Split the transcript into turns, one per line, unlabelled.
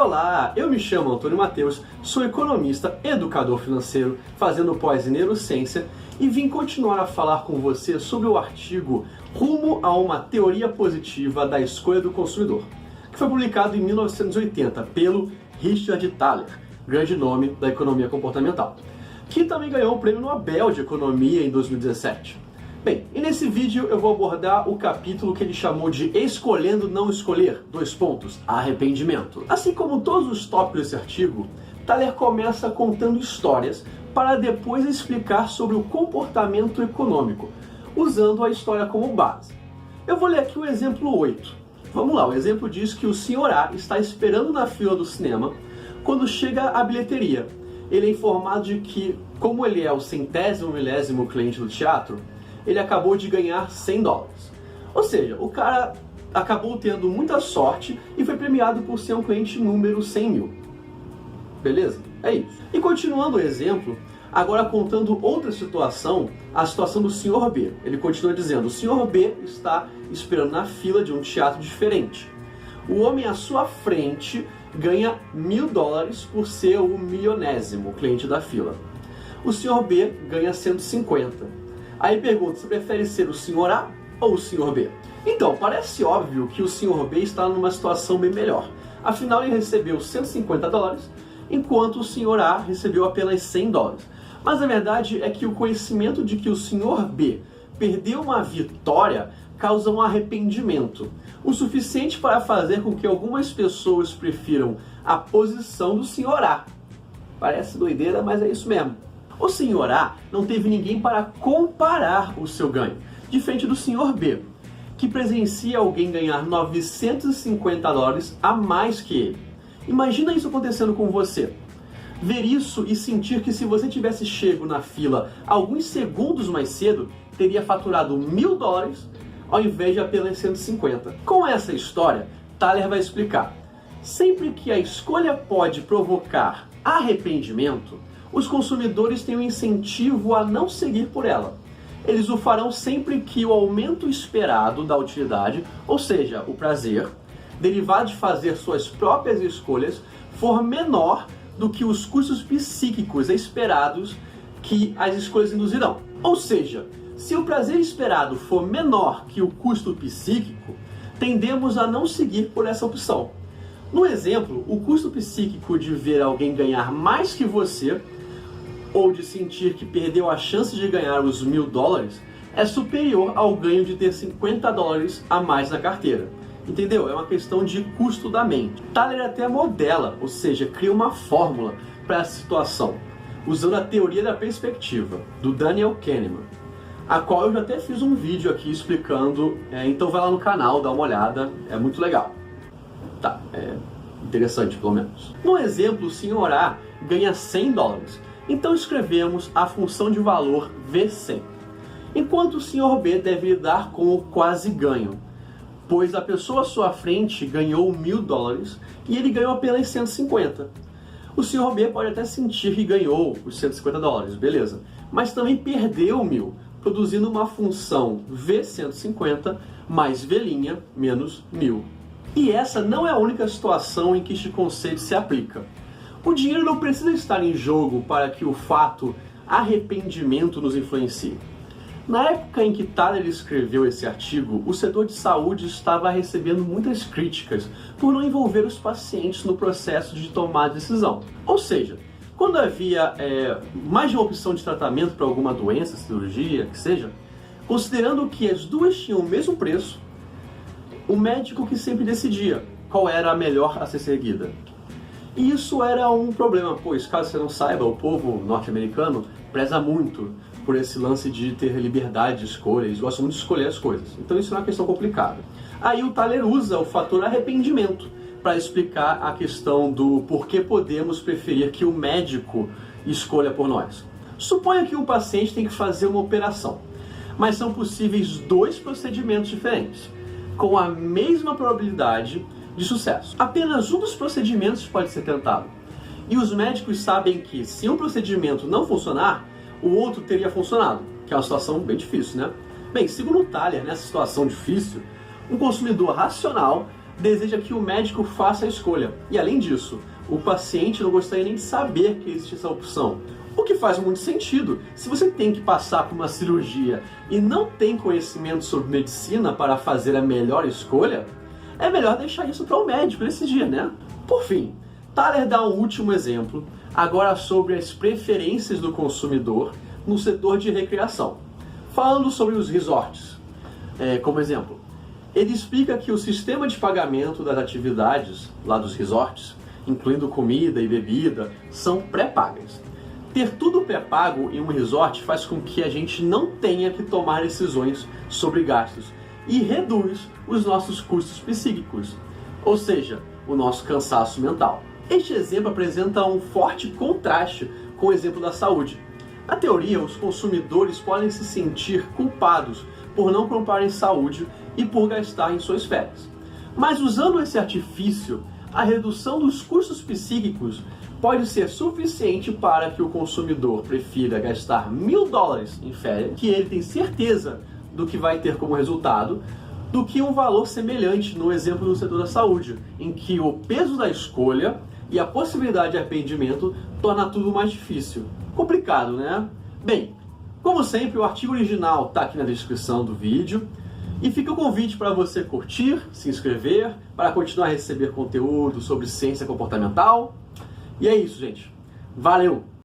Olá, eu me chamo Antônio Matheus, sou economista, educador financeiro, fazendo pós em neurociência e vim continuar a falar com você sobre o artigo Rumo a uma Teoria Positiva da Escolha do Consumidor, que foi publicado em 1980 pelo Richard Thaler, grande nome da economia comportamental, que também ganhou o Prêmio Nobel de Economia em 2017. Bem, e nesse vídeo eu vou abordar o capítulo que ele chamou de Escolhendo Não Escolher, : arrependimento. Assim como todos os tópicos desse artigo, Thaler começa contando histórias para depois explicar sobre o comportamento econômico, usando a história como base. Eu vou ler aqui o exemplo 8. Vamos lá, o exemplo diz que o Sr. A está esperando na fila do cinema quando chega à bilheteria. Ele é informado de que, como ele é o 100º milésimo cliente do teatro, ele acabou de ganhar $100. Ou seja, o cara acabou tendo muita sorte e foi premiado por ser um cliente número 100.000. Beleza? É isso. E continuando o exemplo, agora contando outra situação, a situação do Sr. B. Ele continua dizendo, o Sr. B está esperando na fila de um teatro diferente. O homem à sua frente ganha $1.000 por ser o milionésimo cliente da fila. O Sr. B ganha 150. Aí pergunta, você prefere ser o Sr. A ou o Sr. B? Então, parece óbvio que o Sr. B está numa situação bem melhor. Afinal, ele recebeu $150, enquanto o Sr. A recebeu apenas $100. Mas a verdade é que o conhecimento de que o Sr. B perdeu uma vitória causa um arrependimento, o suficiente para fazer com que algumas pessoas prefiram a posição do Sr. A. Parece doideira, mas é isso mesmo. O Sr. A não teve ninguém para comparar o seu ganho, diferente do Sr. B, que presencia alguém ganhar $950 a mais que ele. Imagina isso acontecendo com você. Ver isso e sentir que se você tivesse chego na fila alguns segundos mais cedo, teria faturado $1.000 ao invés de apenas 150. Com essa história, Thaler vai explicar. Sempre que a escolha pode provocar arrependimento, os consumidores têm um incentivo a não seguir por ela. Eles o farão sempre que o aumento esperado da utilidade, ou seja, o prazer, derivado de fazer suas próprias escolhas, for menor do que os custos psíquicos esperados que as escolhas induzirão. Ou seja, se o prazer esperado for menor que o custo psíquico, tendemos a não seguir por essa opção. No exemplo, o custo psíquico de ver alguém ganhar mais que você ou de sentir que perdeu a chance de ganhar os $1.000 é superior ao ganho de ter $50 a mais na carteira. Entendeu? É uma questão de custo da mente. Thaler até modela, ou seja, cria uma fórmula para essa situação, usando a teoria da perspectiva, do Daniel Kahneman, a qual eu já até fiz um vídeo aqui explicando, então vai lá no canal, dá uma olhada, é muito legal. Tá, é interessante pelo menos. No exemplo, o Sr. A ganha $100. Então escrevemos a função de valor V100, enquanto o Sr. B deve lidar com o quase ganho, pois a pessoa à sua frente ganhou $1.000 e ele ganhou apenas 150. O Sr. B pode até sentir que ganhou os $150, beleza, mas também perdeu 1.000, produzindo uma função V150 mais V' menos 1.000. E essa não é a única situação em que este conceito se aplica. O dinheiro não precisa estar em jogo para que o fato arrependimento nos influencie. Na época em que Thaler escreveu esse artigo, o setor de saúde estava recebendo muitas críticas por não envolver os pacientes no processo de tomar a decisão. Ou seja, quando havia mais de uma opção de tratamento para alguma doença, cirurgia, que seja, considerando que as duas tinham o mesmo preço, o médico que sempre decidia qual era a melhor a ser seguida. E isso era um problema, pois, caso você não saiba, o povo norte-americano preza muito por esse lance de ter liberdade de escolha, eles gostam muito de escolher as coisas. Então isso é uma questão complicada. Aí o Thaler usa o fator arrependimento para explicar a questão do porquê podemos preferir que o médico escolha por nós. Suponha que o paciente tem que fazer uma operação, mas são possíveis 2 procedimentos diferentes, com a mesma probabilidade de sucesso. Apenas um dos procedimentos pode ser tentado. E os médicos sabem que se um procedimento não funcionar, o outro teria funcionado, que é uma situação bem difícil, né? Bem, segundo Thaler, nessa situação difícil, um consumidor racional deseja que o médico faça a escolha. E além disso, o paciente não gostaria nem de saber que existe essa opção. O que faz muito sentido. Se você tem que passar por uma cirurgia e não tem conhecimento sobre medicina para fazer a melhor escolha, é melhor deixar isso para o médico decidir, né? Por fim, Thaler dá um último exemplo, agora sobre as preferências do consumidor no setor de recreação. Falando sobre os resorts, como exemplo, ele explica que o sistema de pagamento das atividades lá dos resorts, incluindo comida e bebida, são pré-pagas. Ter tudo pré-pago em um resort faz com que a gente não tenha que tomar decisões sobre gastos e reduz os nossos custos psíquicos, ou seja, o nosso cansaço mental. Este exemplo apresenta um forte contraste com o exemplo da saúde. Na teoria, os consumidores podem se sentir culpados por não comprarem saúde e por gastar em suas férias. Mas usando esse artifício, a redução dos custos psíquicos pode ser suficiente para que o consumidor prefira gastar $1.000 em férias, que ele tem certeza do que vai ter como resultado, do que um valor semelhante no exemplo do setor da saúde, em que o peso da escolha e a possibilidade de arrependimento torna tudo mais difícil. Complicado, né? Bem, como sempre, o artigo original está aqui na descrição do vídeo. E fica o convite para você curtir, se inscrever, para continuar a receber conteúdo sobre ciência comportamental. E é isso, gente. Valeu!